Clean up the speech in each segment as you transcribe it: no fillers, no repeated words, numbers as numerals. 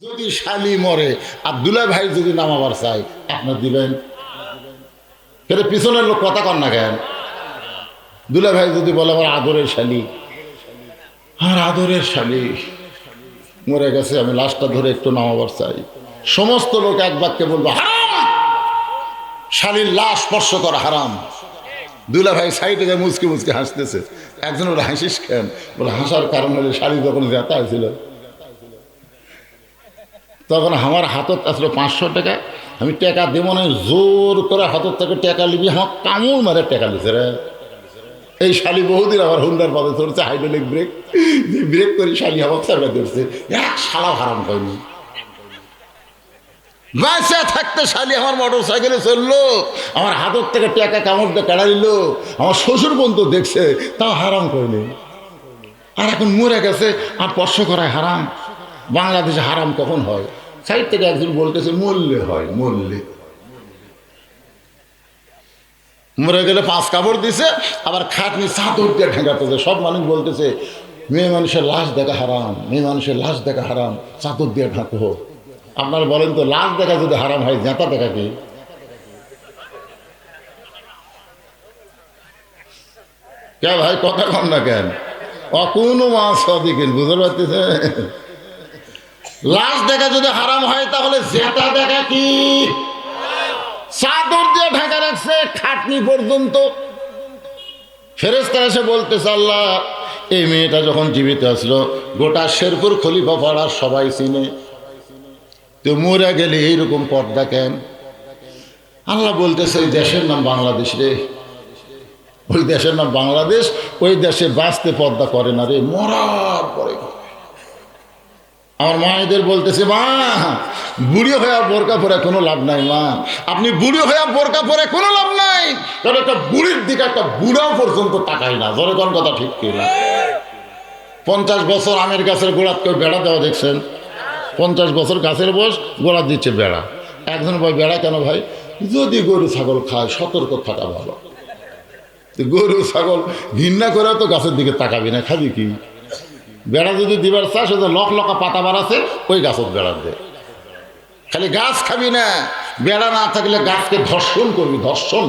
যদি শালি মরে আর দুলা ভাই যদি নামাবার চাই আপনার দিবেন? সেটা পিছনের লোক কথা কন না কেন? দুলা ভাই যদি বলে আমার আদরের শালি, আর আদরের শালি মরে গেছে, আমি লাশটা ধরে একটু নামাবার চাই, সমস্ত লোক এক বাক্যে বলবো হারাম, শালির লাশ স্পর্শ করা হারাম। দুলা ভাই সাইডে যায় মুচকে মুচকে হাসতেছে। একজন ওরা হাসিস কেন? বলে হাসার কারণ হলে শালি যখন জেতা হয়েছিল তখন আমার হাতত আসলো 500 টাকা, আমি টাকা দেবো না, জোর করে হাতত থেকে টাকা নিবি, আমার কামড় মারে টাকা দিছে রে। এই শালি বহুদিন আমার হুন্ডার পথে ধরছে, হাইড্রোলিক ব্রেক ব্রেক করে শালি আমার সার্ভে ধরছে, এক শালা হারাম করেনি। বাঁচা থাকতে শালি আমার মোটর সাইকেলে চললো, আমার হাতত থেকে টাকা কামড় দিয়ে কেড়া নিল, আমার শ্বশুর পর্যন্ত দেখছে, তাও হারাম করেনি। আর এখন মরে গেছে আর স্পর্শ করায় হারাম। বাংলাদেশে হারাম কখন হয়? সাইড থেকে একজন বলতেছে মরলে হয়, মরলে মরে গেলে 5 কাপড় দিছে, আবার খাটনি চাদর দিয়ে ঠেকাতেছে। সব মানুষ বলতেছে মেয়ে মানুষের লাশ দেখা হারাম, মেয়ে মানুষের লাশ দেখা হারাম, চাদর দিয়ে ঢাকো। আপনারা বলেন তো, লাশ দেখা যদি হারাম হয়, জেতা দেখা কি? কে ভাই কথা কন না কেন? অকুনো মাছ দিকেন বুঝতে পারতেছে? লাশ দেখা যদি হারাম হয় তাহলে জেতা দেখা কি? চাদর দিয়ে ঢাকা রাখছে খাটনি পর্যন্ত। ফেরেশতারা এসে বলতেছে আল্লাহ, এই মেয়েটা যখন জীবিত আসলো গোটা শেরপুর খলিফা পাড়ার সবাই চিনে, তো মরে গেলে এইরকম পর্দা কেন? আল্লাহ বলতেছে ওই দেশের নাম বাংলাদেশ রে, ওই দেশের নাম বাংলাদেশ, ওই দেশে বাঁচতে পর্দা করে না রে, মরার পরে। আমার মায়েদের বলতেছে মা, বুড়ি হয়ে বোরকা পরে কোনো লাভ নাই মা, আপনি বুড়ি হয়ে বোরকা পরে কোনো লাভ নাই, কারণ একটা বুড়ির দিকে একটা বুড়াও পর্যন্ত তাকায় না। জোরে কোন কথা ঠিক কিনা? 50 বছর আমের গাছের গোড়াত কেউ বেড়া দেওয়া দেখছেন? 50 বছর গাছের বয়স, গোড়া দিচ্ছে বেড়া। একজন ভাই বেড়া কেন ভাই? যদি গরু ছাগল খায় সতর্ক থাকা ভালো। গরু ছাগল ঘৃণা করে তো গাছের দিকে তাকাবি না, খাবি কি? বেড়া যদি দিবার চাষ ওই লক লকা পাতা বাড়াছে, ওই গাছত বেড়া দে। খালি গাছ খাবি না, বেড়া না থাকলে গাছকে ধর্ষণ করবি, ধর্ষণ।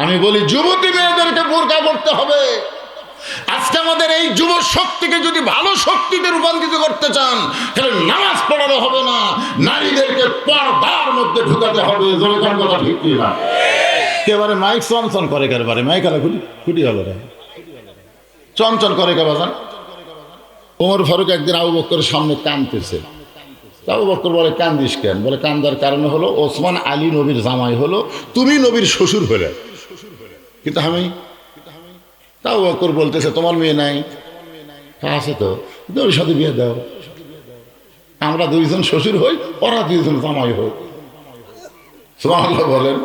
আমি বলি যুবতী মেয়েদেরকে বোরকা পড়তে হবে। আজকে আমাদের এই যুব শক্তিকে যদি ভালো শক্তিতে রূপান্তরিত করতে চান, তাহলে নামাজ পড়ানো হবে না, নারীদেরকে পর্দার মধ্যে ঢুকাতে হবে। কথা ঠিক না? একেবারে মাইক চঞ্চল করে, একেবারে মাইক আলা খুঁটি হলো রে, চঞ্চল করে কে বাজান। ওমর ফারুক একদিন আবু বকরের সামনে কাঁদতেছে। আবু বকর বলে কান্দিস কেন? বলে কান্দার কারণ হলো ওসমান আলী নবীর জামাই হলো, তুমি নবীর শ্বশুর হলে, কিন্তু আমি। তাও বকর বলতেছে তোমার মেয়ে নাই? আছে তো, ওর সাথে বিয়ে দাও, আমরা 2 জন শ্বশুর হই, ওরা 2 জন জামাই হোক। সুবহানাল্লাহ বলেন।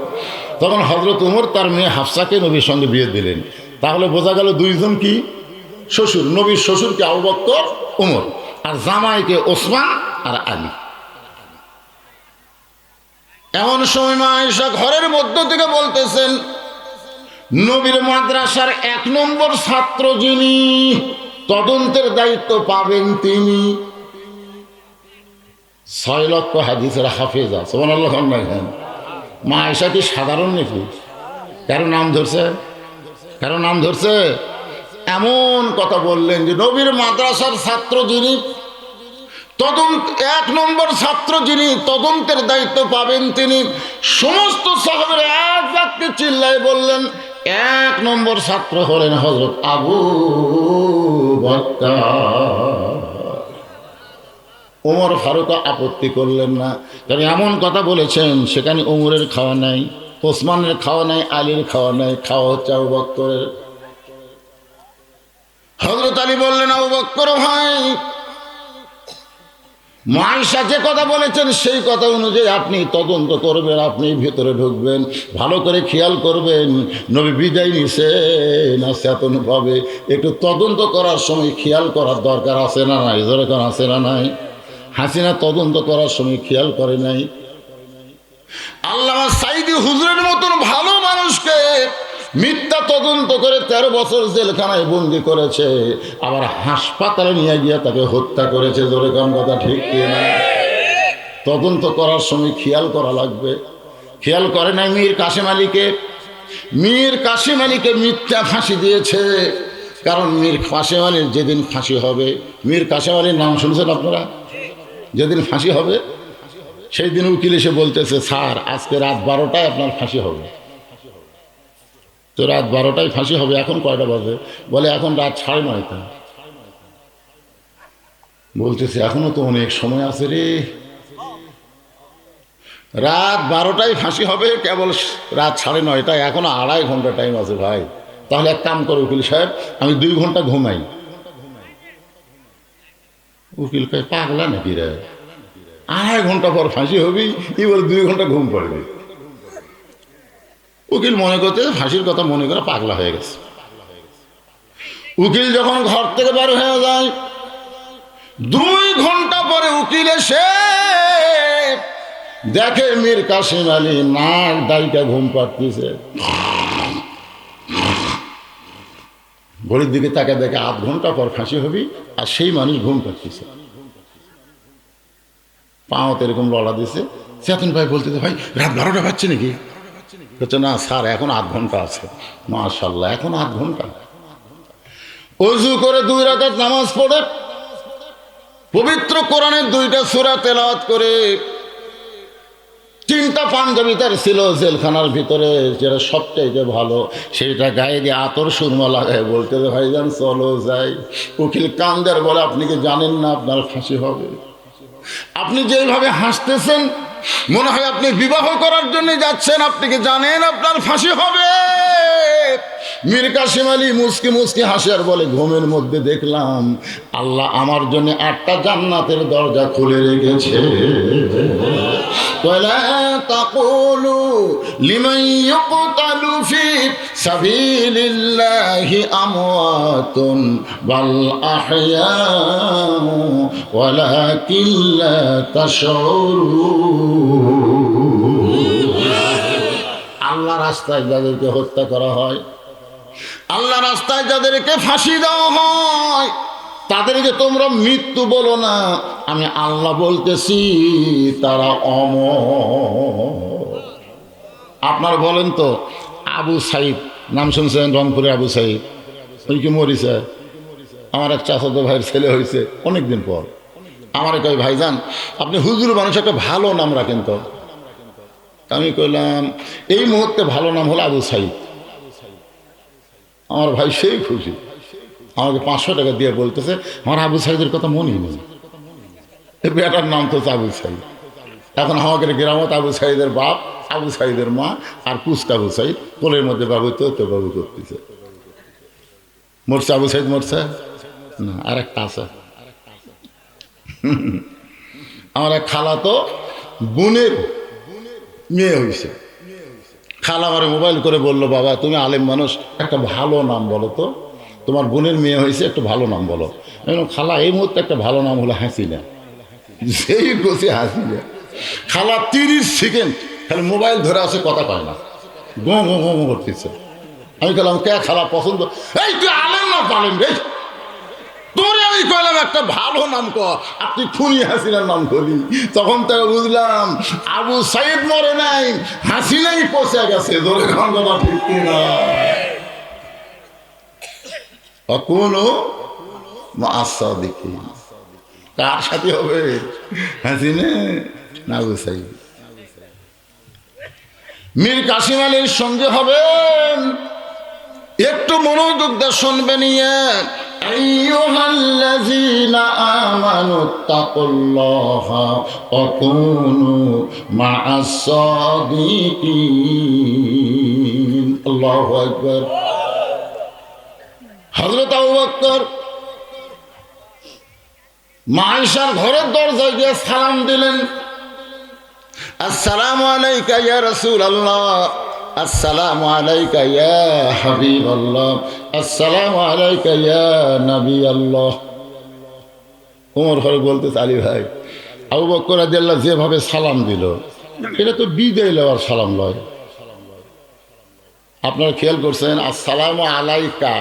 তখন হযরত ওমর তার মেয়ে হাফসাকে নবীর সঙ্গে বিয়ে দিলেন। তাহলে বোঝা গেল 2 জন কি শ্বশুর। নবীর শ্বশুরকে আবু বকর ওমর, আর জামাইকে ওসমান আর আলী। এমন সময় মা আয়েশা ঘরের মধ্য থেকে বলতেছেন, নবীর মাদ্রাসার 1 নম্বর ছাত্র যিনি, তদন্তের দায়িত্ব পাবেন তিনি। 6 লক্ষ হাদিসের হাফেজা। সুবহানাল্লাহ। মা আয়েশা কি সাধারণ নাকি? কারো নাম ধরছে? কারো নাম ধরছে? এমন কথা বললেন যে নবীর মাদ্রাসার ছাত্র যিনি, তদন্ত 1 নম্বর ছাত্র যিনি, তদন্তের দায়িত্ব পাবেন তিনি। সমস্ত সাহাবীরা এক বাক্যে চিল্লায় বললেন 1 নম্বর ছাত্র হলেন হযরত আবু বকর। ওমর ফারুক আপত্তি করলেন না, কারণ এমন কথা বলেছেন সেখানে ওমরের খাওয়া নাই, ওসমানের খাওয়া নাই, আলীর খাওয়া নাই, খাওয়া হচ্ছে আবু বকরের। হযরত আলী বললেন আবু বকর ভাই, মা আয়েশা যে কথা বলেছেন সেই কথা অনুযায়ী আপনি তদন্ত করবেন, আপনি ভিতরে ঢুকবেন, ভালো করে খেয়াল করবেন। নবী বিদায় নিছেন চেতনভাবে, একটু তদন্ত করার সময় খেয়াল করার দরকার আছে না নাই? যেরকম আছে না নাই? হাসিনা তদন্ত করার সময় খেয়াল করে নাই। আল্লামা সাইদি হুজুরের মতন ভালো মানুষকে মিথ্যা তদন্ত করে 13 বছর জেলখানায় বন্দি করেছে, আবার হাসপাতালে নিয়ে গিয়ে তাকে হত্যা করেছে। জোরে কোন কথা ঠিক কিনা? তদন্ত করার সময় খেয়াল করা লাগবে। খেয়াল করে নাই মীর কাসেম আলীকে মিথ্যা ফাঁসি দিয়েছে। কারণ মীর কাসেম আলীর যেদিন ফাঁসি হবে, মীর কাসেম আলীর নাম শুনছেন আপনারা? যেদিন ফাঁসি হবে সেই দিন উকিল এসে বলতেছে, স্যার আজকে রাত 12টায় আপনার ফাঁসি হবে। তো রাত 12টায় ফাঁসি হবে, এখন কয়টা বাজে? বলে এখন রাত 9:30। বলতেছে এখনো তো অনেক সময় আছে রে, রাত 12টায় ফাঁসি হবে, কেবল রাত 9:30, এখনো 2.5 ঘন্টা টাইম আছে ভাই। তাহলে এক কাম করো উকিল সাহেব, আমি 2 ঘন্টা ঘুমাই। উকিল কয় পাগলা নাকি রে, 2.5 ঘন্টা পর ফাঁসি হবি, এবার 2 ঘন্টা ঘুম পড়বে। উকিল মনে করতে ফাঁসির কথা মনে করে পাগলা হয়ে গেছে। উকিল যখন ঘর থেকে বার হয়ে যায়, 2 ঘন্টা পরে উকিল এসে দেখে মীর কাসেম আলী নাক ডাইকা ঘুম পাড়তেছে। ঘড়ির দিকে তাকে দেখে 8 ঘন্টা পর ফাঁসি হবি, আর সেই মানুষ ঘুম পাড়তেছে, পাওতে এরকম লড়া দিছে। চেতন ভাই বলতেছে, ভাই রাত 12টা বাজছে নাকি? বলছে না স্যার, এখন 8 ঘন্টা আছে। মাশাআল্লাহ, এখন 8 ঘন্টা। ওযু করে 2 রাকাত নামাজ পড়ে, পবিত্র কোরআনের 2টা সূরা তেলাওয়াত করে, 3টা পাঞ্জাবি তার ছিল জেলখানার ভিতরে, যেটা সবচাইতে ভালো, সেইটা গায়ে দিয়ে আতর সুরমা লাগায় বলতে, ভাইজান চলো যাই। উকিল কান্দের বলে, আপনি কি জানেন না আপনার ফাঁসি হবে? আপনি যেভাবে হাসতেছেন মনে হয় আপনি বিবাহ করার জন্য যাচ্ছেন, আপনি কি জানেন আপনার ফাঁসি হবে? মীর কাসেম আলী মুসকি মুসকি হাসে আর বলে, ঘুমের মধ্যে দেখলাম আল্লাহ আমার জন্য 8টা জান্নাতের দরজা খুলে রেখেছে। ওয়ালা তাকুলু লিমান ইউকতালু ফি সাবিলিল্লাহি আমওয়াতুন বাল আহইয়াউ ওয়ালাকিন লা তাশউরুন। আল্লাহ রাস্তায় যাদেরকে হত্যা করা হয়, আল্লাহ রাস্তায় যাদেরকে ফাঁসি দেওয়া হয়, তাদেরকে তোমরা মৃত্যু বলো না, আমি আল্লাহ বলতেছি তারা অমর। আপনার বলেন তো, আবু সাইদ নাম শুনছেন? রংপুরে আবু সাইদ, ওই কি মরিছে? আমার এক চাচাতো ভাইয়ের ছেলে হয়েছে অনেকদিন পর। আমার কই, ভাইজান আপনি হুজুর মানুষ, একটা ভালো নাম রাখেন তো। আমি কইলাম এই মুহূর্তে ভালো নাম হলো আবু সাইদ। আমার ভাই সেই খুশি, আমাকে 500 টাকা দিয়ে বলতেছে, আমার আবু সাইদের কথা মনেই নেই, বেটার নাম তো আবু সাইদ। এখন আমাদের গ্রামত আবু সাইদের বাপ, আবু সাইদের মা, আর কুস্ক আবু সাইদ, কোলের মধ্যে বাবু তো বাবু করতেছে। মরছে আবু সাইদ, মরছে না, আর একটা আছে। আমার এক খালা তো বোনের মেয়ে হয়েছে। খালা আমার মোবাইল করে বললো, বাবা তুমি আলেম মানুষ, একটা ভালো নাম বলো তো, তোমার বোনের মেয়ে হয়েছে, একটা ভালো নাম বলো। খালা এই মুহূর্তে একটা ভালো নাম হলো হাসিনা। সেই বসে হাসিনা। খালা 30 সেকেন্ড খালি মোবাইল ধরে আছে, কথা পায় না, গো গো গো করতেছে। আমি বললাম, কে খালা পছন্দ? এই তুই আলেম না পালেম রে, তোরে আমি কইলাম একটা ভালো নাম কর, আপনি খুনি হাসিনার নাম করি। তখন তো বুঝলাম আবু সাইদ মরে নাই, হাসিনাই পচে গেছে। ধরে কথা ঠিক কিনা? কোনো আশা দেখি কার সাথে হবে, হাসিনা না আবু সাইদ? মীর কাসেম আলীর সঙ্গে হবেন, একটু মনোযোগ দিয়ে শুনবেন। আইয়ুহাল্লাযীনা আমানুত্তাকুল্লাহা ওয়া কুনু মা'আস সাদিকিন। আল্লাহু আকবার। হযরত আবু বকর মা আয়েশার ঘরের দরজায় গিয়ে সালাম দিলেন, আসসালামু আলাইকা ইয়া রাসূলুল্লাহ, আসসালামু আলাইকা ইয়া হাবিবাল্লাহ, আসসালামু আলাইকা ইয়া নবী আল্লাহ। ওমর ফারুক বলতেছে, আলী ভাই আবু বকর রাদিয়াল্লাহু যেভাবে সালাম দিল, এটা তো বিদায় লওয়ার সালাম লয়। আপনারা খেয়াল করছেন আসসালামু আলাইকা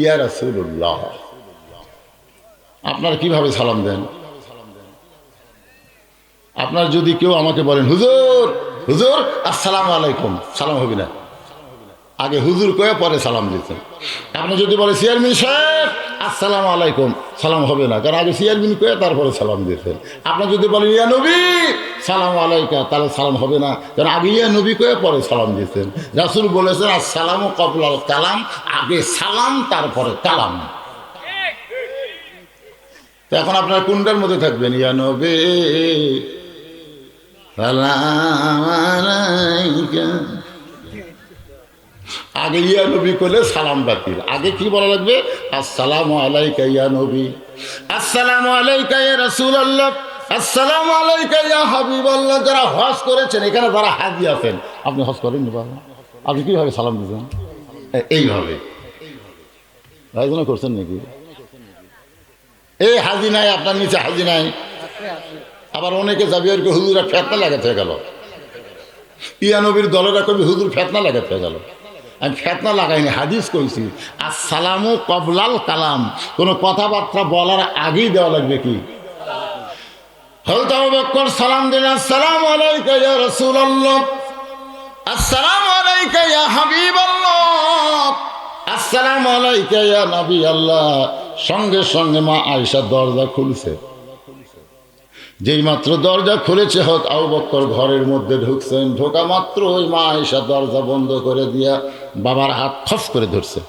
ইয়া রাসূলুল্লাহ, আপনারা কিভাবে সালাম দেন? আপনার যদি কেউ আমাকে বলেন হুজুর হুজুর আসসালামু আলাইকুম, সালাম হবে না, আগে হুজুর কয়ে পরে সালাম দিতেন। আপনি যদি বলে চেয়ারম্যান সাহেব আসসালামু আলাইকুম, সালাম হবে না, কারণ আগে চেয়ারম্যান কয়ে তারপরে সালাম দিতেন। আপনি যদি বলেন ইয়া নবী সালাম আলাইকা, তাহলে সালাম হবে না, কারণ আগে ইয়া নবী কয়ে পরে সালাম দিতেন। রাসূল বলেছেন আসসালামু ক্বাবলাল কালাম, আগে সালাম তারপরে কালাম। তো এখন আপনারা কোনটার মধ্যে থাকবেন? ইয়া নবী সালাম আলাইকা, আগে ইয়া নবী করলে সালাম বাতিল, আগে কি বলা লাগবে? আসসালামু আলাইকা ইয়া নবী, আসসালামু আলাইকা ইয়া রাসূলুল্লাহ, আসসালামু আলাইকা ইয়া হাবিবাল্লাহ। যারা হজ করেছেন এখানে, যারা হাজি আছেন, আপনি হজ করেননি বাবা, আপনি কিভাবে সালাম দিতেন? এইভাবে আয়োজন করছেন নাকি? এই হাজি নাই, আপনার নিচে হাজি নাই। আবার অনেকে যাবি আর কি হুজুরা ফেতনা লাগাতে গেল, ইয়া নবীর দলেরা কবি হুজুর ফেতনা লাগাতে গেল। আমি ফেতনা লাগাইনি, হাদিস কইছি আসসালামু ক্বাবলাল কালাম, কোনো কথাবার্তা বলার আগেই দেওয়া লাগবে কি? হযরত আবু বকর সালাম দিলেন আসসালামু আলাইকা ইয়া রাসূলুল্লাহ, আসসালামু আলাইকা ইয়া হাবিবাল্লাহ, আসসালামু আলাইকা ইয়া নবী আল্লাহ। সঙ্গে সঙ্গে মা আয়েশা দরজা খুলছে। যেই মাত্র দরজা খুলেছে হযরত আবু বকর ঘরের মধ্যে ঢুকছেন, ঢোকা মাত্র ওই মা আয়েশা দরজা বন্ধ করে দিয়া বাবার হাত খস করে ধরছে।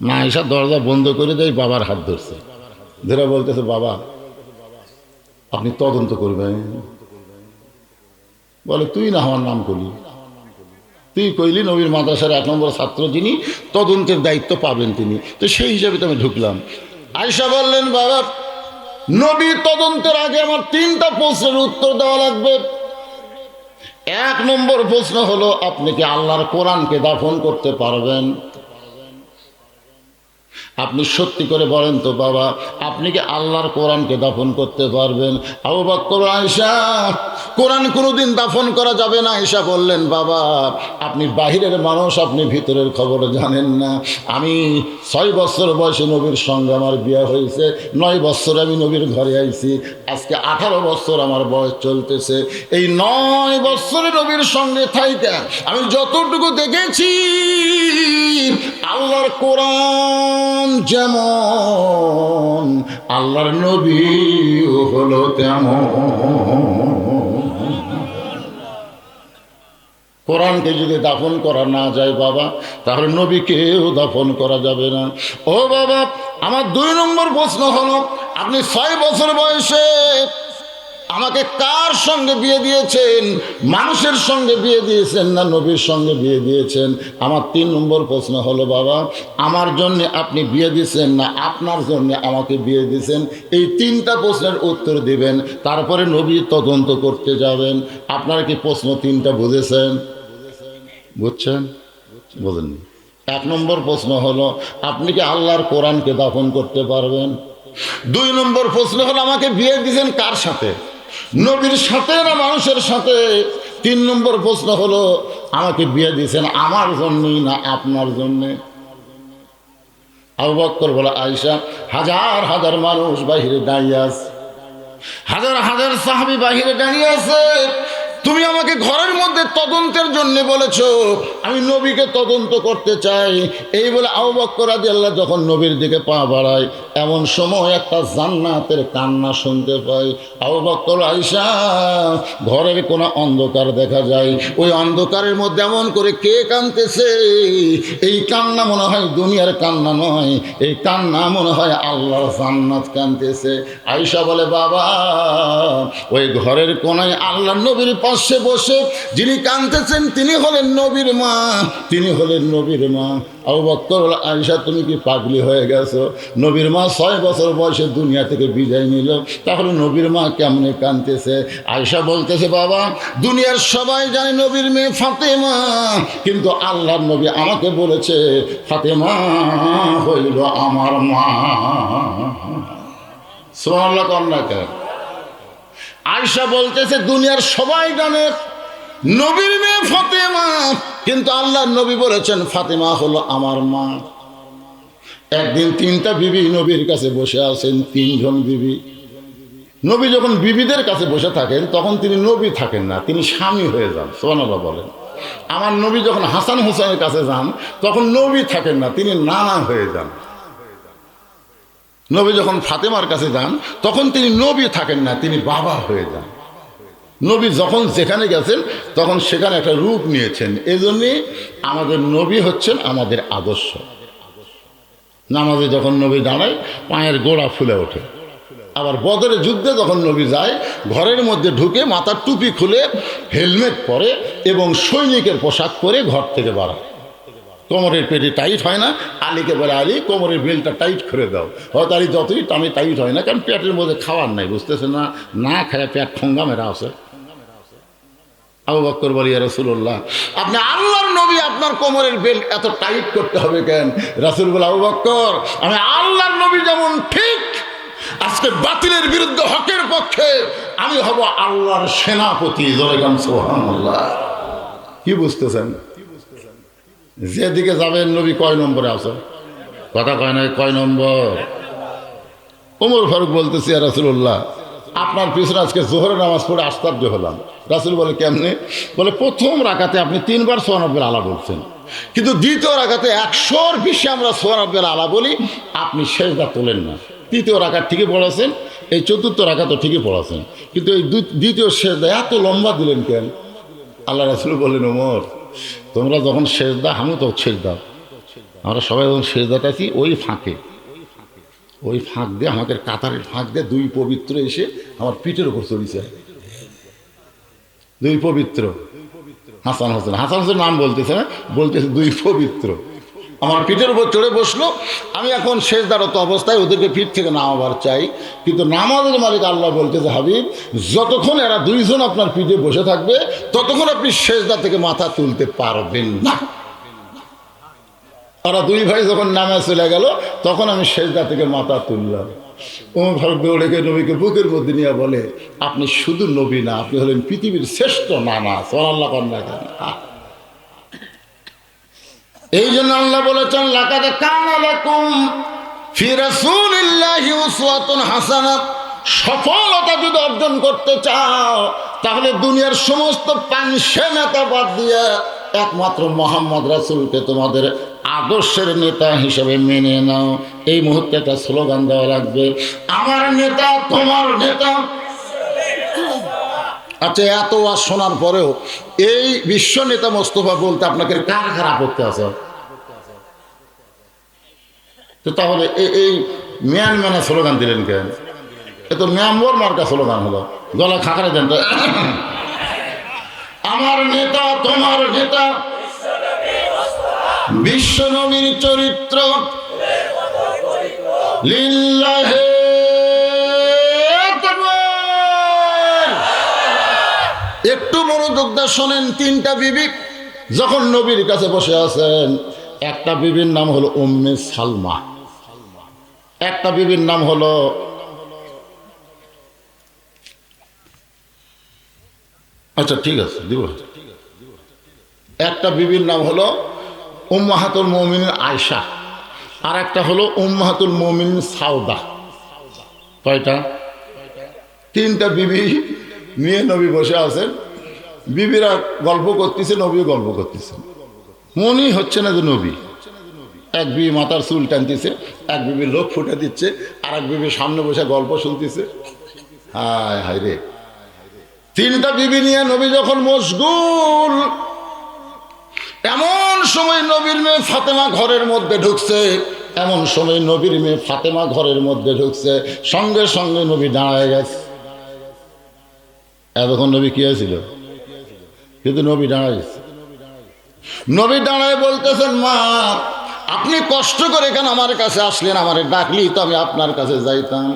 মা আয়েশা দরজা বন্ধ করে দেয়, বাবার হাত ধরছে, ধরে বলতেছে বাবা আপনি তদন্ত করবেন। বলে তুই না আমার নাম করলি, তুই কইলি নবীর মাদ্রাসার 1 নম্বর ছাত্র যিনি, তদন্তের দায়িত্ব পাবেন তিনি, তো সেই হিসাবে তো আমি ঢুকলাম। আয়েশা বললেন বাবা নবী তদন্তের আগে আমার 3টা প্রশ্নের উত্তর দেওয়া লাগবে। 1 নম্বর প্রশ্ন হলো আপনি কি আল্লাহর কোরআনকে দাফন করতে পারবেন? আপনি সত্যি করে বলেন তো বাবা, আপনি কি আল্লাহর কোরআনকে দাফন করতে পারবেন? আবু বকর আয়েশা কোরআন কোনোদিন দাফন করা যাবে না। আয়েশা বললেন বাবা আপনি বাহিরের মানুষ, আপনি ভিতরের খবর জানেন না। আমি 6 বছর বয়সে নবীর সঙ্গে আমার বিয়ে হয়েছে, 9 বছর আমি নবীর ঘরে আইছি, আজকে 18 বছর আমার বয়স চলতেছে। এই 9 বছরে নবীর সঙ্গে থাইকা আমি যতটুকু দেখেছি আল্লাহর কোরআন যেমন আল্লাহর নবীও হলো তেমন। কোরআনকে যদি দাফন করা না যায় বাবা, তাহলে নবীকেও দাফন করা যাবে না। ও বাবা আমার 2 নম্বর প্রশ্ন হলো আপনি 6 বছর বয়সে আমাকে কার সঙ্গে বিয়ে দিয়েছেন? মানুষের সঙ্গে বিয়ে দিয়েছেন না নবীর সঙ্গে বিয়ে দিয়েছেন? আমার 3 নম্বর প্রশ্ন হলো বাবা আমার জন্য আপনি বিয়ে দিয়েছেন না আপনার জন্য আমাকে বিয়ে দিয়েছেন? এই 3টা প্রশ্নের উত্তর দিবেন, তারপরে নবী তদন্ত করতে যাবেন। আপনারা কি প্রশ্ন 3টা বুঝেছেন? বুঝছেন? বোঝেননি? 1 নম্বর প্রশ্ন হলো আপনি কি আল্লাহর কোরআনকে দাফন করতে পারবেন? 2 নম্বর প্রশ্ন হলো আমাকে বিয়ে দিয়েছেন কার সাথে? নবীর সাথে না মানুষের সাথে? 3 নম্বর প্রশ্ন হলো আমাকে বিয়ে দিয়েছেন আমার জন্যই না আপনার জন্যে? আবু বকর বলে আয়েশা হাজার হাজার মানুষ বাহিরে দাঁড়িয়ে আছে, হাজার হাজার সাহাবী বাহিরে দাঁড়িয়ে আছে, তুমি আমাকে ঘরের মধ্যে তদন্তের জন্য বলেছো, আমি নবীকে তদন্ত করতে চাই। এই বলে আবু বকর রাদিয়াল্লাহু যখন নবীর দিকে পা বাড়ায় এমন সময় একটা জান্নাতের কান্না শুনতে পাই। আবু বকর আয়েশা ঘরের কোনো অন্ধকার দেখা যায়, ওই অন্ধকারের মধ্যে এমন করে কে কাঁদতেছে, এই কান্না মনে হয় দুনিয়ার কান্না নয়, এই কান্না মনে হয় আল্লাহর জান্নাত কাঁদতেছে। আয়েশা বলে বাবা ওই ঘরের কোনায় আল্লাহর নবীর পাশে বসে যিনি কাঁদতেছেন তিনি হলেন নবীর মা, তিনি হলেন নবীর মা। আবু বকর বলে আয়েশা তুমি কি পাগলি হয়ে গেছো? নবীর মা 6 বছর বয়সে দুনিয়া থেকে বিদায় নিল, তাহলে নবীর মা কেমনে কাঁদতেছে? আয়েশা বলতেছে বাবা দুনিয়ার সবাই জানে নবীর মেয়ে ফাতেমা, কিন্তু আল্লাহর নবী আমাকে বলেছে ফাতেমা হইল আমার মা। সুবহানাল্লাহ কন্যা কেন? আয়েশা বলতেছে দুনিয়ার সবাই জানে নবীর মেয়ে ফাতেমা কিন্তু আল্লাহর নবী বলেছেন ফাতেমা হলো আমার মা। একদিন তিনটা বিবি নবীর কাছে বসে আছেন, তিনজন বিবি। নবী যখন বিবিদের কাছে বসে থাকেন তখন তিনি নবী থাকেন না, তিনি স্বামী হয়ে যান। সুবহানাল্লাহ বলেন। আমার নবী যখন হাসান হুসাইনের কাছে যান তখন নবী থাকেন না, তিনি নানা হয়ে যান। নবী যখন ফাতেমার কাছে যান তখন তিনি নবী থাকেন না, তিনি বাবা হয়ে যান। নবী যখন যেখানে গেছেন তখন সেখানে একটা রূপ নিয়েছেন। এজন্যই আমাদের নবী হচ্ছেন আমাদের আদর্শ। নামাজে যখন নবী দাঁড়ায় পায়ের গোড়া ফুলে ওঠে। আবার বদরের যুদ্ধে যখন নবী যায় ঘরের মধ্যে ঢুকে মাথার টুপি খুলে হেলমেট পরে এবং সৈনিকের পোশাক পরে ঘর থেকে বাড়ায়। কোমরের পেটে টাইট হয় না, আলীকে বলে আলী কোমরের বেলটা টাইট করে দাও। হয়তো আলী যতই টামে টাইট হয় না, কারণ পেটের মধ্যে খাওয়ার নাই, বুঝতেছে না, না খায় পেট ঠোঙ্গা মেরা আছে। আবু বকর বলি ইয়া রাসূলুল্লাহ, আপনি আল্লাহর নবী, আপনার কোমরের বেল্ট এত টাইট করতে হবে কেন? রাসূল বলে আবু বকর, আমি আল্লাহর নবী যেমন ঠিক আজকে বাতিলের বিরুদ্ধে হকের পক্ষে, আমি হব আল্লাহর সেনাপতি। সুবহানাল্লাহ। কি বুঝতেছেন? যেদিকে যাবেন নবী কয় নম্বরে আছে? কথা কয় না, কয় নম্বর? ওমর ফারুক বলতেছি ইয়া রাসূলুল্লাহ, আপনার পিছনে আজকে জোহরের নামাজ পড়ে আশ্চর্য হলাম। রাসূল বলে কেমনে? বলে প্রথম রাকাতে আপনি 3 বার সুবহানাল্লাহ আলা বলছেন, কিন্তু দ্বিতীয় রাকাতে 100-র বেশি আমরা সুবহানাল্লাহ আলা বলি, আপনি সেজদা তোলেন না। তৃতীয় রাকাত ঠিকই পড়াছেন, এই চতুর্থ রাকাতও ঠিকই পড়াছেন, কিন্তু এই দ্বিতীয় সেজদা এত লম্বা দিলেন কেন? আল্লাহ রাসূল বললেন, ওমর তোমরা যখন সেজদা, আমি তো সেজদা, আমরা সবাই যখন সেজদাটা কি ওই ফাঁকে, ওই ফাঁক দিয়ে, আমাদের কাতারের ফাঁক দিয়ে দুই পবিত্র এসে আমার পিঠের উপর চড়িয়েছে। দুই পবিত্র হাসান হোসেন, হাসান হোসেন নাম বলতেছে না, বলতেছে দুই পবিত্র আমার পিঠের উপর চড়ে বসলো। আমি এখন সেজদারত অবস্থায় ওদেরকে পিঠ থেকে নামাবার চাই, কিন্তু নামাজের মালিক আল্লাহ বলতেছে, হাবিব যতক্ষণ এরা দুইজন আপনার পিঠে বসে থাকবে ততক্ষণ আপনি সেজদা থেকে মাথা তুলতে পারবেন না। ওরা দুই ভাই যখন নামে চলে গেল তখন আমি সেজদা থেকে মাথা তুললাম। ওমর ফারুক দৌড়ে গিয়ে নবীকে বুকের মধ্যে নিয়ে বলে, আপনি শুধু নবী না, আপনি হলেন পৃথিবীর শ্রেষ্ঠ নানা। সুবহানাল্লাহ কন্যা কেন? এই জন্য আল্লাহ বলেছেন, লাকাদ কানা লাকুম ফি রাসূলিল্লাহি উসওয়াতুন হাসানাহ। সফলতা যদি অর্জন করতে চাও তাহলে দুনিয়ার সমস্ত পাংশে নেতা বাদ দিয়ে একমাত্র মোহাম্মদ রাসূলকে তোমাদের আদর্শের নেতা হিসেবে মেনে নাও। এই মুহূর্তে একটা স্লোগান দেওয়া লাগবে, আমার নেতা তোমার নেতা। আচ্ছা, এত ওয়াজ শোনার পরেও এই বিশ্ব নেতা মোস্তফা বলতে আপনাকে কার কার আপত্তি আছে? তো তাহলে এই ম্যান ম্যানে স্লোগান দিলেন কেন? এ তো ম্যামর মার্কা স্লোগান হলো, গলা খাকারে দেন। আমার নেতা তোমার নেতা, বিশ্ব নবীর চরিত্র, লিল্লাহে একটু মনোযোগ দিয়ে শোনেন। তিনটা বিবি যখন নবীর কাছে বসে আছেন, একটা বিবির নাম হলো উম্মে সালমা, একটা বিবির নাম হলো আচ্ছা ঠিক আছে দিব, একটা বিবির নাম হলো উম্মাহাতুল মুমিনিন আয়েশা, আর একটা হলো উম্মাহাতুল মুমিনিন সাউদা। কয়টা? তিনটা বিবি নিয়ে নবী বসে আছেন। বিবিরা গল্প করতেছে, নবীও গল্প করতেছে, মনেই হচ্ছে না যে নবী। এক বিবি মাথার চুল টানতেছে, এক বিবি লোক ফুটে দিচ্ছে, আর এক বিবি সামনে বসে গল্প শুনতেছে। হায় হায় রে, তিনটা বিবি নিয়ে নবী যখন মশগুল, এমন সময় নবীর মেয়ে ফাতেমা ঘরের মধ্যে ঢুকছে। এমন সময় নবীর মেয়ে ফাতেমা ঘরের মধ্যে ঢুকছে, সঙ্গে সঙ্গে নবী দাঁড়ায় গেছে। এতক্ষণ নবী কি হয়েছিল? কিন্তু নবী দাঁড়ায় গেছে। নবী দাঁড়ায় বলতেছেন, মা আপনি কষ্ট করে কেন আমার কাছে আসলেন? আমারে ডাকলি তো আমি আপনার কাছে যাইতাম।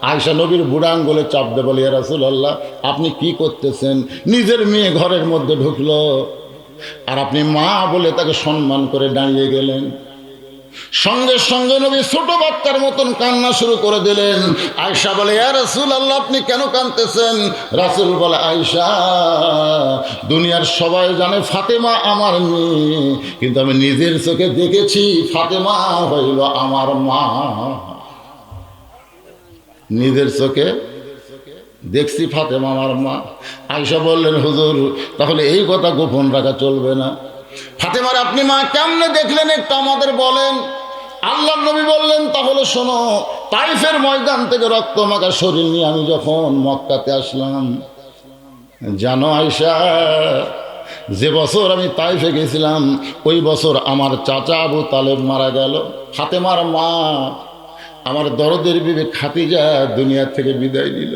আয়েশা নবীর বুড়া আঙ্গুলে চাপ দে বলে, ইয়া রাসূলুল্লাহ আপনি কি করতেছেন? নিজের মেয়ে ঘরের মধ্যে ঢুকলো আর আপনি মা বলে তাকে সম্মান করে দাঁড়িয়ে গেলেন। সঙ্গে সঙ্গে নবী ছোট বাচ্চার মতন কান্না শুরু করে দিলেন। আয়েশা বলে, ইয়া রাসূলুল্লাহ, আপনি কেন কাঁদতেছেন? রাসূল বলে, আয়েশা, দুনিয়ার সবাই জানে ফাতেমা আমার মেয়ে, কিন্তু আমি নিজের চোখে দেখেছি ফাতেমা হইল আমার মা। নিজের চোখে দেখছি ফাতেমা আমার মা। আয়েশা বললেন, হুজুর, তাহলে এই কথা গোপন রাখা চলবে না। ফাতেমার আপনি মা কেমনে দেখলেন একটু আমাদের বলেন। আল্লাহর নবী বললেন, তাহলে শোনো, তাইফের ময়দান থেকে রক্তমাখা শরীর নিয়ে আমি যখন মক্কাতে আসলাম, জানো আয়েশা, যে বছর আমি তাইফে গেছিলাম ওই বছর আমার চাচা আবু তালেব মারা গেল। ফাতেমার মা আমার দরদের বিবি খাদিজা দুনিয়া থেকে বিদায় নিল।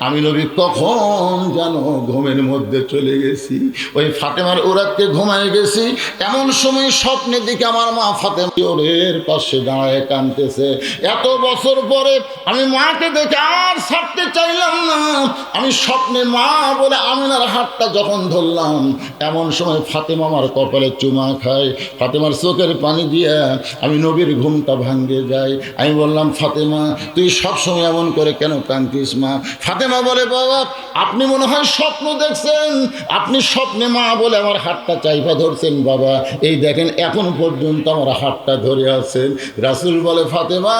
আমি নবী কখন যেন ঘুমের মধ্যে চলে গেছি, ওই ফাতেমার ওরাতকে ঘুমায় গেছি। এমন সময় স্বপ্নের দিকে আমার মা ফাতেমা ওরের পাশে দাঁড়ায় কাঁদতেছে। এত বছর পরে আমি মাকে দেখে আর ছাড়তে চাইলাম না। আমি স্বপ্নে মা বলে আমিনার হাতটা যখন ধরলাম, এমন সময় ফাতেমা আমার কপালে চুমা খায়। ফাতেমার চোখের পানি দিয়ে আমি নবীর ঘুমটা ভাঙ্গে যায়। আমি বললাম, ফাতেমা, তুই সবসময় এমন করে কেন কাঁদতিস মা? ফাতেমা বলে, বাবা, আপনি মনে হয় স্বপ্ন দেখছেন, আপনি স্বপ্নে মা বলে আমার হাতটা চাইপা ধরছেন। বাবা, এই দেখেন এখন পর্যন্ত আমার হাতটা ধরে আছেন। রাসূল বলে, ফাতেমা,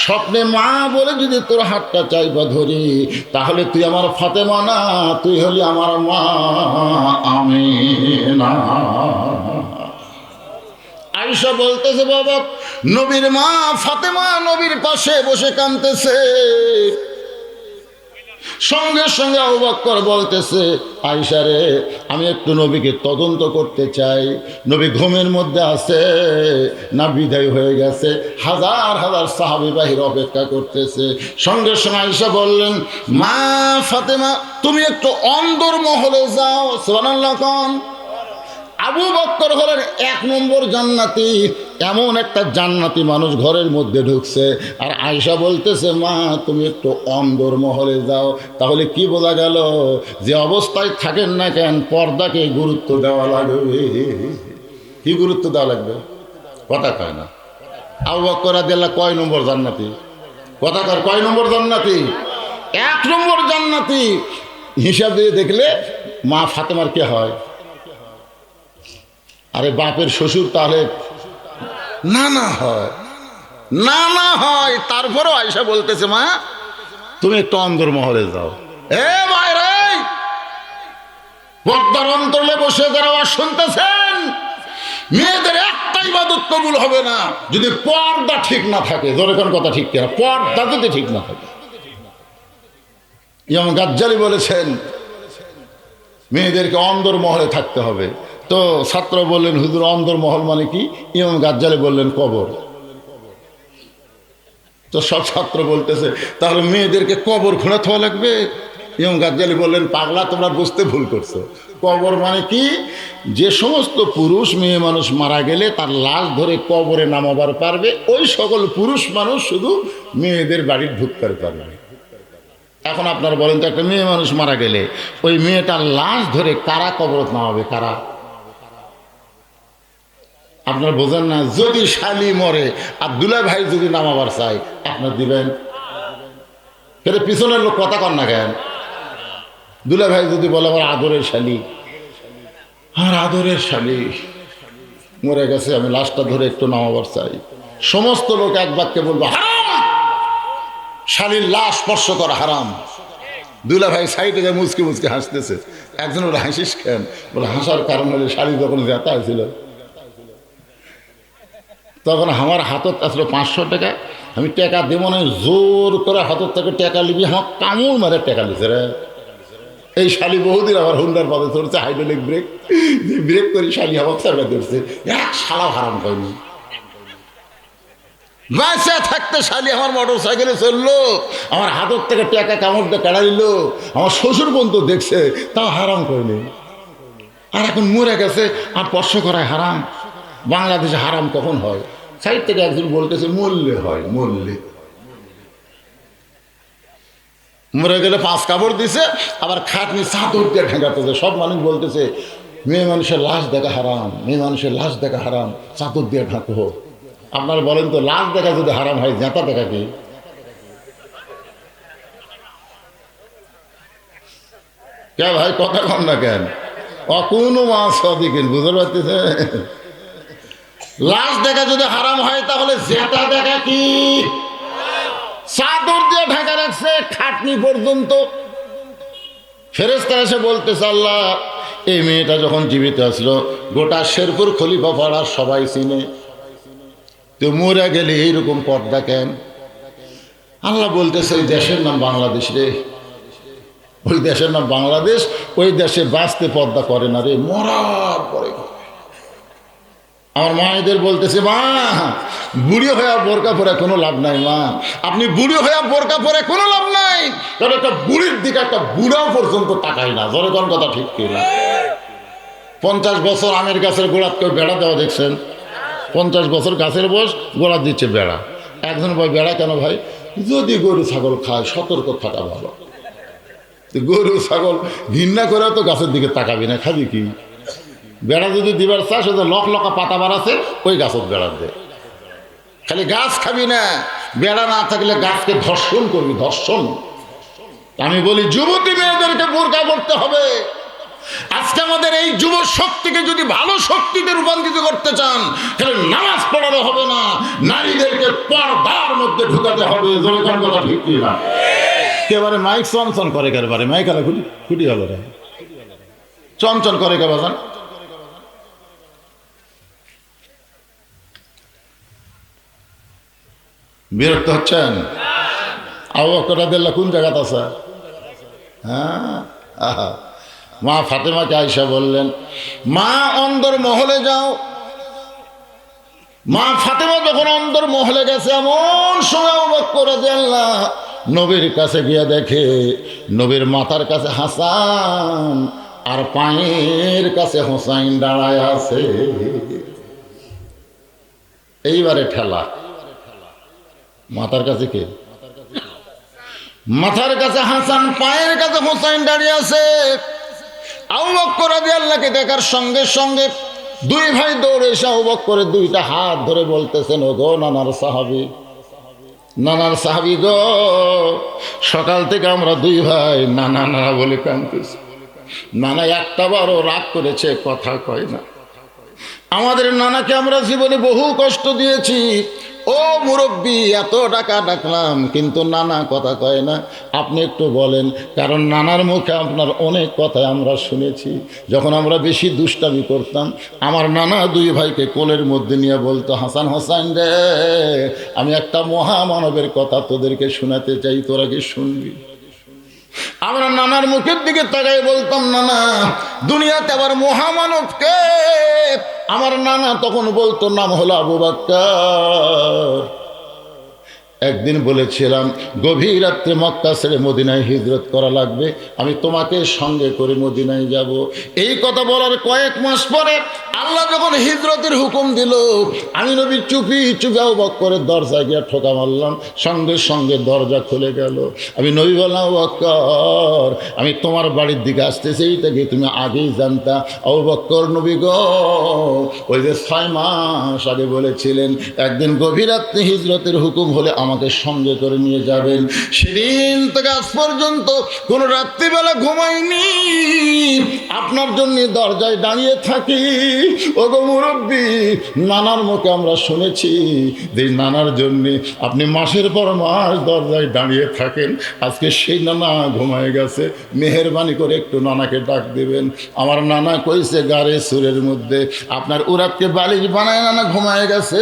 স্বপ্নে মা বলে যদি তোর হাতটা চাইপা ধরি, তাহলে তুই আমার ফাতেমা না, তুই হলি আমার মা আমিনা। আয়েশা বলতেছে, বাবা, নবীর মা ফাতেমা নবীর পাশে বসে কাঁদতেছে। সঙ্গে সঙ্গে আবু বকর বলতেছে, আয়েশা রে, আমি একটু নবীকে তদন্ত করতে চাই, নবী ঘুমের মধ্যে আছে না বিদায় হয়ে গেছে। হাজার হাজার সাহাবী বাহির অপেক্ষা করতেছে। সঙ্গে সঙ্গে আয়েশা বললেন, মা ফাতেমা, তুমি একটু অন্দর মহলে যাও। সুবহানাল্লাহ। কোন আবু বকর হলেন 1 নম্বর জান্নাতি। এমন একটা জান্নাতি মানুষ ঘরের মধ্যে ঢুকছে, আর আয়েশা বলতেছে, মা তুমি একটু অন্দর মহলে যাও। তাহলে কি বোঝা গেল? যে অবস্থায় থাকেন না কেন, পর্দাকে গুরুত্ব দেওয়া লাগবে। কি গুরুত্ব দেওয়া লাগবে? কথা কয় না। আবু বকর রাদিয়াল্লাহু কয় নম্বর জান্নাতি? কথা কয়, কয় নম্বর জান্নাতি? 1 নম্বর জান্নাতি। হিসাব দিয়ে দেখলে মা ফাতেমার কে হয়? আরে বাপের শ্বশুর তাহলে নানা হয়, নানা হয়। তারপরেও আয়েশা বলতেছে, মা তুমি একটু অন্দর মহলে যাও। এ মায়েরা, পর্দার অন্তরে বসে যারা শুনতেছেন, মেয়েদের একটা ইবাদত কবুল হবে না যদি পর্দা ঠিক না থাকে। জোরে কোন কথা ঠিক কিনা? পর্দা যদি ঠিক না থাকে। ইমাম গাজ্জালি বলেছেন, মেয়েদেরকে অন্দর মহলে থাকতে হবে। তো ছাত্র বললেন, হুজুর অন্দর মহল মানে কি? ইমাম গাজ্জালি বললেন, কবর। তো সব ছাত্র বলতেছে, তাহলে মেয়েদেরকে কবর খুঁড়ে থাকা লাগবে? ইমাম গাজ্জালি বললেন, পাগলা, তোমরা বুঝতে ভুল করছো। কবর মানে কি? যে সমস্ত পুরুষ মেয়ে মানুষ মারা গেলে তার লাশ ধরে কবরে নামাবার পারবে, ওই সকল পুরুষ মানুষ শুধু মেয়েদের বাড়ির ঢুকতে পারবে। এখন আপনারা বলেন তো, একটা মেয়ে মানুষ মারা গেলে ওই মেয়েটার লাশ ধরে কারা কবর নামাবে? কারা? আপনার বোঝেন না? যদি শালি মরে আর দুলা ভাই যদি নামাবার চাই, আপনার দিবেন? কিন্তু পিছনের লোক কথা কন না কেন? দুলা ভাই যদি বলে, আমার আদরের শালি, আর আদরের শালি মরে গেছে, আমি লাশটা ধরে একটু নামাবার চাই, সমস্ত লোক এক বাক্যে বলবো, হারাম, শালির লাশ স্পর্শ করা হারাম। দুলা ভাই সাইডে যায় মুচকে মুচকে হাসতেছে। একজন ওরা হাসিস কেন? বলে, হাসার কারণ হলে শালি যখন জেতা হয়েছিল, তখন আমার হাতত আসলে 500 টাকা, আমি টাকা দেবো না, জোর করে হাতত থেকে টাকা লিবি, আমার কামড় মারে টাকা লিছে রে। এই শালি বহুদিন আমার হুন্ডার পথে ধরছে, হাইড্রোলিক ব্রেক, ব্রেক করি শালি আমার চাপড়া ধরছে, এক শালা হারাম করেনি। বাঁচা থাকতে শালি আমার মোটর সাইকেলে চললো, আমার হাতত থেকে টাকা কামড় দিয়ে কেড়া দিল, আমার শ্বশুর পর্যন্ত দেখছে, তাও হারাম করেনি। আর এখন মরে গেছে আর স্পর্শ করায় হারাম। বাংলাদেশে হারাম কখন হয়? সাইড থেকে একজন বলতেছে মরলে হয়, মরলে। মরে গেলে 5 কাপড় দিছে, আবার খাটনি চাদর দিয়ে ঢেকাতেছে। সব মানুষ বলতেছে, মেয়ে মানুষের লাশ দেখা হারাম, মেয়ে মানুষের লাশ দেখা হারাম, চাদর দিয়ে ঢাকো। আপনারা বলেন তো, লাশ দেখা যদি হারাম হয়, জেতা দেখা কি? কে ভাই কথা কন না কেন? কোনো মাছ দিকেন বুঝতে পারতেছে? লাশ দেখা যদি হারাম হয়, তাহলে জেতা দেখা কি? চাদর দিয়ে ঢাকা রাখছে খাটনি পর্যন্ত। ফেরেশতারা এসে বলতেছে, আল্লাহ, এই মেয়েটা যখন জীবিত আসলো গোটা শেরপুর খলিফা পাড়ার সবাই চিনে, তো মরে গেলে এইরকম পর্দা কেন? আল্লাহ বলতেছে, ওই দেশের নাম বাংলাদেশ রে, ওই দেশের নাম বাংলাদেশ, ওই দেশে বাঁচতে পর্দা করে না রে, মরার পরে। আমার মায়েদের বলতেছে, মা, বুড়ি হয়ে বোরকা পরে কোনো লাভ নাই। মা, আপনি বুড়ি হয়ে বোরকা পরে কোনো লাভ নাই, কারণ একটা বুড়ির দিকে একটা বুড়াও পর্যন্ত তাকাই না। জোরে কোন কথা ঠিক কিনা? 50 বছর আমের গাছের গোড়াত কেউ বেড়া দেওয়া দেখছেন? 50 বছর গাছের বয়স, গোড়া দিচ্ছে বেড়া। একজন ভাই, বেড়া কেন ভাই? যদি গরু ছাগল খায় সতর্ক থাকা ভালো। গরু ছাগল ঘৃণা করে তো গাছের দিকে তাকাবি না, খাবি কি? বেড়া যদি দিবার চাষ, লক লকা পাতা বাড়াছে, ওই গাছত বেড়া দে। খালি গাছ খাবি না, বেড়া না থাকলে গাছকে ধর্ষণ করবি, ধর্ষণ। আমি বলি, যুবতী মেয়েদেরকে বোরকা করতে হবে। আজকে আমাদের এই যুব শক্তিকে যদি ভালো শক্তিতে রূপান্তরিত করতে চান, তাহলে নামাজ পড়ানো হবে না, নারীদেরকে পর্দার মধ্যে ঢুকাতে হবে। জনগণ কথা ঠিক না? একেবারে মাইক চঞ্চল করে, একেবারে মাইক আলা খুঁটি হলো রে, চঞ্চল করে কে বাজান? বিরক্ত হচ্ছেন? আবু বকর রাদিয়াল্লাহু কোন জায়গাত আছে? হ্যাঁ, মা ফাতেমাকে আয়েশা বললেন, মা অন্দর মহলে যাও। মা ফাতেমা যখন অন্দর মহলে গেছে, এমন সময় আবু বকর রাদিয়াল্লাহু নবীর কাছে গিয়ে দেখে, নবীর মাথার কাছে হাসান আর পায়ের কাছে হোসাইন দাঁড়ায় আছে। এইবারে ঠেলা। মাথার কাছে কে? মাথার কাছে হাসান, পায়ের কাছে হোসাইন দাঁড়িয়ে আছে। আবু বকর রাদিয়াল্লাহু দেখার সঙ্গে সঙ্গে দুই ভাই দৌড়ে এসে আবু বকরের দুইটা হাত ধরে বলতেছেন, ও গো নানার সাহাবী, নানার সাহাবী গো, সকাল থেকে আমরা দুই ভাই নানা নানা বলে কাঁদতেছি। নানা একটা বারও রাগ করেছে, কথা কয় না। আমাদের নানাকে আমরা জীবনে বহু কষ্ট দিয়েছি। ও মুরব্বী, এত টাকা ডাকলাম, কিন্তু নানা কথা কয় না। আপনি একটু বলেন, কারণ নানার মুখে আপনার অনেক কথা আমরা শুনেছি। যখন আমরা বেশি দুষ্টামি করতাম, আমার নানা দুই ভাইকে কোলের মধ্যে নিয়ে বলতো, হাসান হোসাইন রে, আমি একটা মহামানবের কথা তোদেরকে শোনাতে চাই, তোরা কি শুনবি? আমরা নানার মুখের দিকে তাকাই বলতাম, নানা, দুনিয়াতে আবার মহামানব কে? আমার নানা তখন বলতো, নাম হলো আবু বকর। একদিন বলেছিলাম, গভীর রাত্রে মক্কা ছেড়ে মদিনায় হিজরত করা লাগবে, আমি তোমাকে সঙ্গে করে মদিনায় যাব। এই কথা বলার কয়েক মাস পরে আল্লাহ যখন হিজরতের হুকুম দিল, আমি নবী চুপি চুপি আবু বকরের দরজা গিয়ে ঠোকা মারলাম, সঙ্গে সঙ্গে দরজা খুলে গেল। আমি নবী বললাম, আবু বকর, আমি তোমার বাড়ির দিকে আসতেছি, এইটা কি তুমি আগেই জানতা? আবু বকর, নবী গো, ওই যে 6 মাস আগে বলেছিলেন একদিন গভীর রাত্রে হিজরতের হুকুম হলে আমাকে সঙ্গে করে নিয়ে যাবেন। সেদিন থেকে আজ পর্যন্ত কোনো রাত্রিবেলা ঘুমাইনি, আপনার জন্য দরজায় দাঁড়িয়ে থাকি। ও গো মুরব্বী, নানার মুখে আমরা শুনেছি যে নানার জন্য আপনি মাসের পর মাস দরজায় দাঁড়িয়ে থাকেন। আজকে সেই নানা ঘুমায় গেছে, মেহেরবানি করে একটু নানাকে ডাক দেবেন। আমার নানা কইছে গাড়ে সুরের মধ্যে, আপনার উরাতকে বালিশ বানায় নানা ঘুমায় গেছে।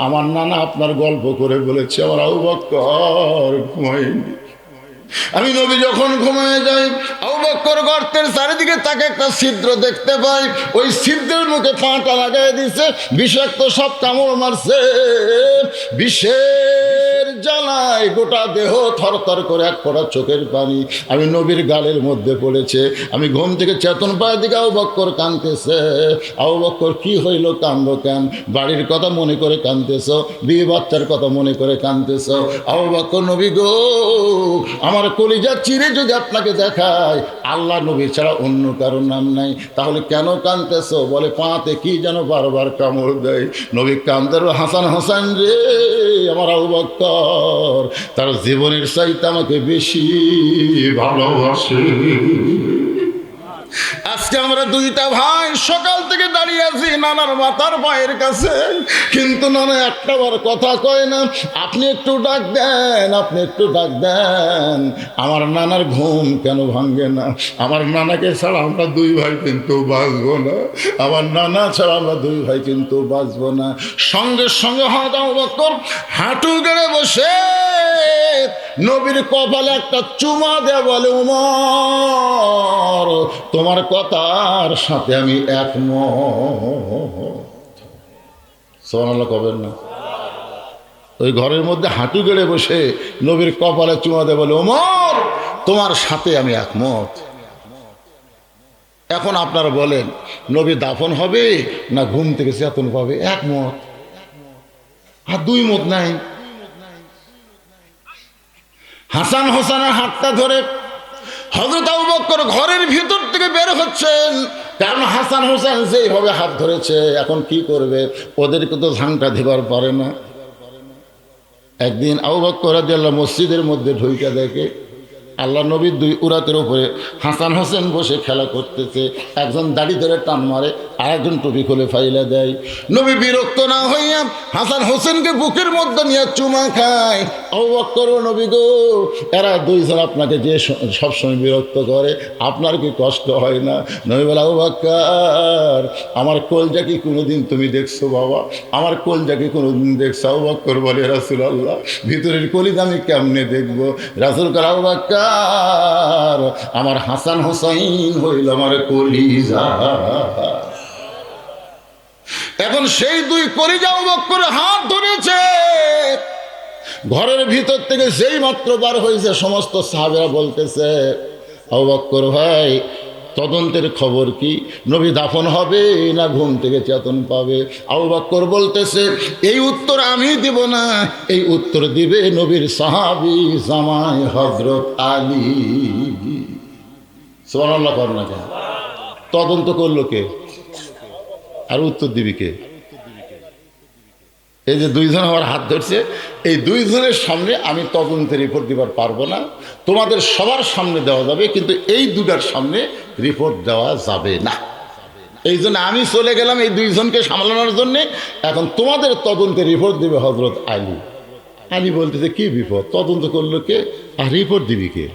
আমার নানা আপনার গল্প করে বলেছে, আমার আবু বকর ঘুমায়নি। আমি নবী যখন ঘুমায় যাই, আবু বকর গর্তের চারিদিকে তাকে একটা ছিদ্র দেখতে পাই, ওই ছিদ্রের মুখে পাটা লাগাই দিছে, বিষাক্ত সব কামড় মারছে। বিষের জ্বালায় নাই, গোটা দেহ থরথর করে এক ফোঁটা চোখের পানি আমি নবীর গালের মধ্যে পড়েছে। আমি ঘুম থেকে চেতন পায়ের দিকে আবু বকর কাঁদতেছে। আবু বকর কি হইল, কান্দো কেন? বাড়ির কথা মনে করে কাঁদতেছ, বিয়ে বাচ্চার কথা মনে করে কাঁদতেছ। আবু বকর, নবী গো, আমার কলিজা চিরে যদি আপনাকে দেখায় আল্লাহ নবী ছাড়া অন্য কারোর নাম নাই, তাহলে কেন কাঁদতেছ? বলে পাতে কি যেন বারবার কামড় দেয়। নবী কান্দার, হাসান হাসান রে, আমার আবু বকর তার জীবনের চাইতে আমাকে বেশি ভালোবাসে। আজকে আমরা দুইটা ভাই সকাল থেকে দাঁড়িয়ে আছি নানার মাথার পায়ের কাছে, কিন্তু নানা একটা বার কথা কয় না। আপনি একটু ডাক দেন, আপনি একটু ডাক দেন। আমার নানার ঘুম কেন ভাঙ্গে না? আমার নানাকে ছাড়া আমরা দুই ভাই কিন্তু বাঁচবো না, আমার নানা ছাড়া আমরা দুই ভাই কিন্তু বাঁচবো না। সঙ্গে সঙ্গে হঠাৎ আবু বকর হাঁটু গেড়ে বসে নবীর কপালে একটা চুমা দেয়া বলে, উমর, তোমার কথার সাথে আমি একমত। সুবহানাল্লাহ কবেন না? ওই ঘরের মধ্যে হাঁটু গেড়ে বসে নবীর কপালে চুমা দেয়া বলে, উমর, তোমার সাথে আমি একমত। এখন আপনারা বলেন, নবী দাফন হবে না ঘুম থেকে চেতন পাবে? একমত। আর দুই মত নাই। হাসান হোসেনের হাতটা ধরে হযরত আবু বকর ঘরের ভিতর থেকে বের হচ্ছেন, কারণ হাসান হোসেন যেইভাবে হাত ধরেছে এখন কি করবে, ওদেরকে তো ঝাংটা দিবার পারে না। একদিন আবু বকর রাদিয়াল্লাহু মসজিদের মধ্যে ঢুইকা দেখে আল্লাহ নবীর দুই উরাতের উপরে হাসান হোসেন বসে খেলা করতেছে। একজন দাড়ি ধরে টান মারে, আর একজন টুপি খুলে ফাইলা দেয়। নবী বিরক্ত না হইয়া হাসান হোসেনকে বুকের মধ্যে নিয়ে চুমা খায়। আবু বকর, নবী গো, এরা দুইজন আপনাকে যে সবসময় বিরক্ত করে, আপনার কি কষ্ট হয় না? নবী বলে, আবু বকর, আমার কলজা কি কোনোদিন তুমি দেখছো বাবা? আমার কলজা কি কোনোদিন দেখছো? আবু বকর বলে, রাসূলুল্লাহ, ভিতরের কলিজা আমি কেমনে দেখবো? রাসূল কয়, আবু বকর, আমার হাসান হোসেন হইল আমার কলিজা। এখন সেই দুই কলিজা আবু বকর হাত ধরেছে। ঘরের ভিতর থেকে যেই মাত্র বার হয়েছে সমস্ত সাহাবেরা বলতেছে, আবু বকর ভাই, তদন্তের খবর কি? নবী দাফন হবে না ঘুম থেকে চেতন পাবে? আবু বকর বলতেছে, এই উত্তর আমি দিব না, এই উত্তর দিবে নবীর সাহাবী জামাই হযরত আলী। সুবহানাল্লাহ কর না কেন? তদন্ত করলো কে আর উত্তর দিবি কে? এই যে দুইজন আমার হাত ধরছে, এই দুইজনের সামনে আমি তদন্তের রিপোর্ট দিবার পারবো না। তোমাদের সবার সামনে দেওয়া যাবে, কিন্তু এই দুটার সামনে রিপোর্ট দেওয়া যাবে না। এই জন্য আমি চলে গেলাম এই দুইজনকে সামলানোর জন্যে। এখন তোমাদের তদন্তের রিপোর্ট দিবে হযরত আলী। আলী বলতেছে, কি বিপদ? তদন্ত করলো কে আর রিপোর্ট দিবি কে?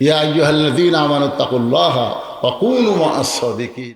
ইয়া আইয়ুহাল্লাযীনা আমানুত্তাকুল্লাহা ওয়া কুনু মা'আস সাদিকিন।